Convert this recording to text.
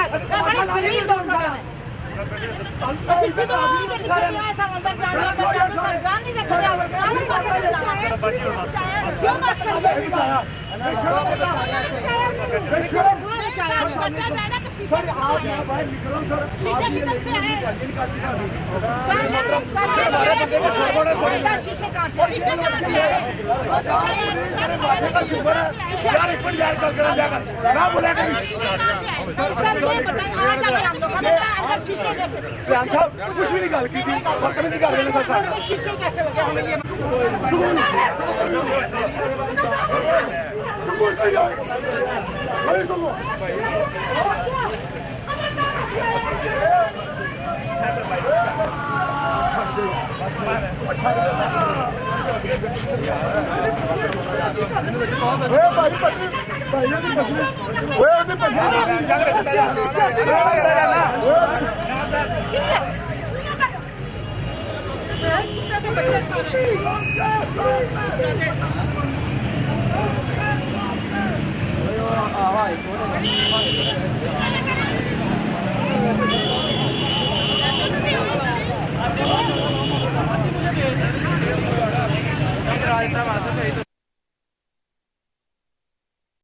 बड़े गरीब लोग हैं ਅਸੀਂ ਕਿਦੋਂ ਆਉਂਦੇ ਕਿ ਆਇਆ ਸਾਂ ਅੰਦਰ ਜਾਣ ਨਹੀਂ ਦੇਖਿਆ ਆਲੇ ਪਾਸੇ ਜਾਣਾ ਕਿਉਂ ਬਸ ਕਰੀਏ शीशे की तरफ से आए शीशे कहाँ से शीशे कहाँ से आए यार एक मिनट यार कल करा जाएगा ना बोला कर अंदर शीशे कैसे चैन साहब कुछ भी नहीं गल की थी फर्क नहीं कर रहे सर शीशे कैसे लगे हमें ये कुछ नहीं जाए अरे सुनो भाई पत्नी भाई ने पत्नी ओए ਉਹਦੇ ਪੱਜੀ आवाज